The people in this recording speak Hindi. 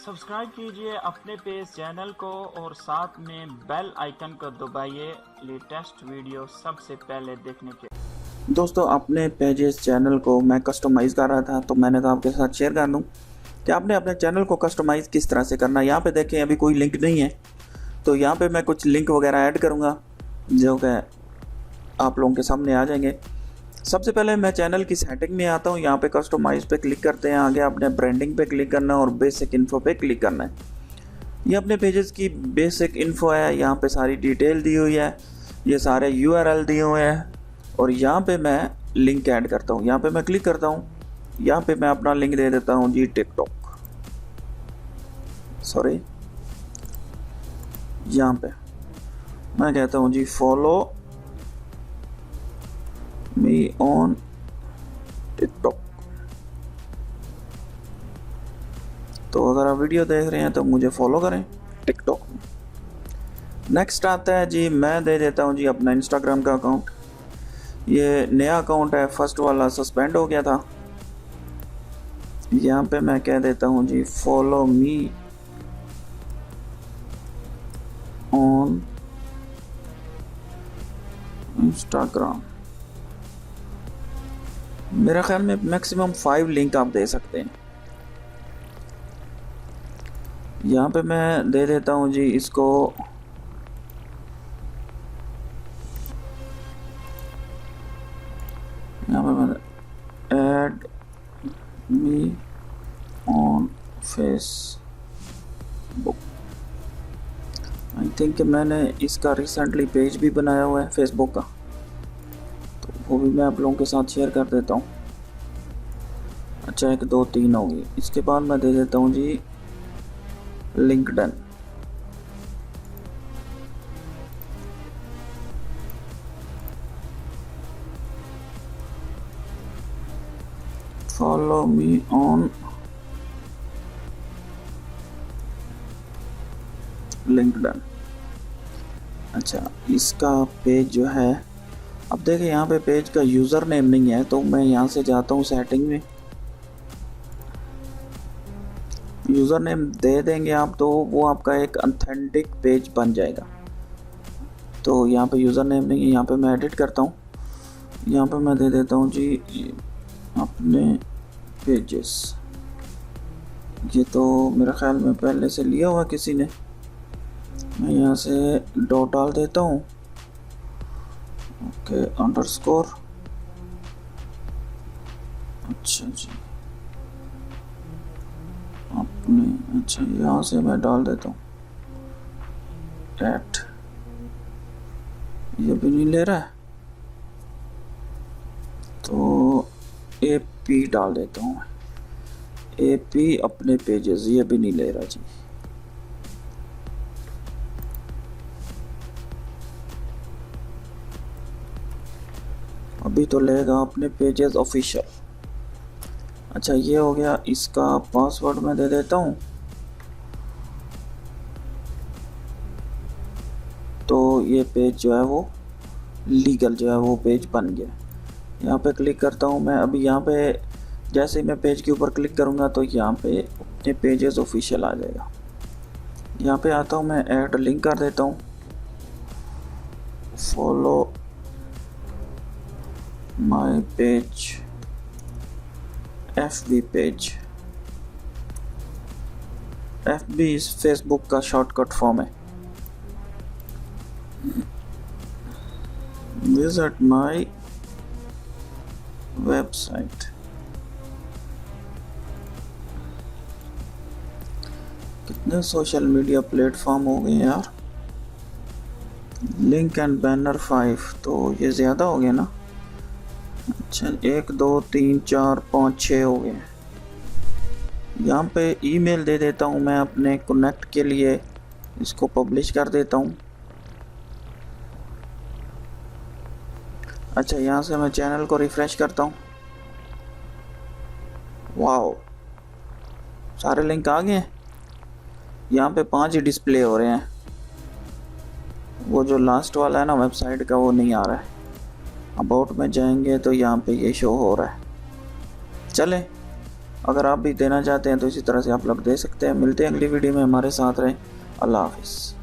सब्सक्राइब कीजिए अपने पेज चैनल को और साथ में बेल आइकन को दबाइए लेटेस्ट वीडियो सबसे पहले देखने के। दोस्तों, अपने पेजेस चैनल को मैं कस्टमाइज़ कर रहा था तो मैंने कहा आपके साथ शेयर कर दूं कि आपने अपने चैनल को कस्टमाइज़ किस तरह से करना है। यहाँ पे देखें अभी कोई लिंक नहीं है, तो यहाँ पे मैं कुछ लिंक वगैरह ऐड करूँगा जो कि आप लोगों के सामने आ जाएंगे। सबसे पहले मैं चैनल की सेटिंग में आता हूँ। यहाँ पे कस्टमाइज़ पे क्लिक करते हैं, आगे आपने ब्रांडिंग पे क्लिक करना है और बेसिक इन्फो पे क्लिक करना है। ये अपने पेजेस की बेसिक इन्फो है, यहाँ पे सारी डिटेल दी हुई है, ये सारे URL दिए हुए हैं और यहाँ पे मैं लिंक ऐड करता हूँ। यहाँ पे मैं क्लिक करता हूँ, यहाँ पे मैं अपना लिंक दे देता हूँ जी टिकटॉक, सॉरी यहाँ पे मैं कहता हूँ जी फॉलो मी ऑन टिकटॉक। तो अगर आप वीडियो देख रहे हैं तो मुझे फॉलो करें टिकटॉक में। नेक्स्ट आता है जी, मैं दे देता हूँ जी अपना इंस्टाग्राम का अकाउंट। ये नया अकाउंट है, फर्स्ट वाला सस्पेंड हो गया था। यहाँ पे मैं कह देता हूँ जी फॉलो मी ऑन इंस्टाग्राम। मेरे ख्याल में मैक्सिमम 5 लिंक आप दे सकते हैं। यहाँ पे मैं दे देता हूँ जी इसको यहाँ पे मैं add me on Facebook. I think मैंने इसका रिसेंटली पेज भी बनाया हुआ है फेसबुक का, तो वो भी मैं आप लोगों के साथ शेयर कर देता हूँ। अच्छा, 1 2 3 होगी। इसके बाद मैं दे देता हूँ जी LinkedIn. Follow me on LinkedIn. अच्छा, इसका पेज जो है, अब देखिए यहाँ पे पेज का यूज़र नेम नहीं है, तो मैं यहाँ से जाता हूँ सेटिंग में। यूज़र नेम दे देंगे आप तो वो आपका एक ऑथेंटिक पेज बन जाएगा। तो यहाँ पे यूज़र नेम नहीं है, यहाँ पे मैं एडिट करता हूँ। यहाँ पे मैं दे देता हूँ जी अपने पेजेस। ये तो मेरे ख्याल में पहले से लिया हुआ किसी ने। मैं यहाँ से डॉट डाल देता हूँ, ओके, अंडरस्कोर। अच्छा जी, अपने, अच्छा यहाँ से मैं डाल देता हूँ एट। ये भी नहीं ले रहा है तो AP डाल देता हूँ। AP अपने पेजेस, ये भी नहीं ले रहा जी। अभी तो लेगा अपने पेजेस ऑफिशियल। अच्छा, ये हो गया। इसका पासवर्ड मैं दे देता हूँ। तो ये पेज जो है वो लीगल जो है वो पेज बन गया। यहाँ पे क्लिक करता हूँ मैं। अभी यहाँ पे जैसे ही मैं पेज के ऊपर क्लिक करूँगा तो यहाँ पे अपने पेजेस ऑफिशियल आ जाएगा। यहाँ पे आता हूँ मैं, ऐड लिंक कर देता हूँ, follow my page FB page. FB इस फेसबुक का शॉर्टकट फॉर्म है। Visit my website. कितने सोशल मीडिया प्लेटफॉर्म हो गए यार। लिंक एंड बैनर 5, तो ये ज़्यादा हो गया ना। अच्छा, 1 2 3 4 5 6 हो गए। यहाँ पे ईमेल दे देता हूँ मैं अपने कनेक्ट के लिए, इसको पब्लिश कर देता हूँ। अच्छा, यहाँ से मैं चैनल को रिफ्रेश करता हूँ। वाओ, सारे लिंक आ गए। यहाँ पे 5 ही डिस्प्ले हो रहे हैं, वो जो लास्ट वाला है ना वेबसाइट का वो नहीं आ रहा है। अबाउट में जाएंगे तो यहाँ पे ये शो हो रहा है। चलें अगर आप भी देना चाहते हैं तो इसी तरह से आप लोग दे सकते हैं। मिलते हैं अगली वीडियो में, हमारे साथ रहें। अल्लाह हाफिज़।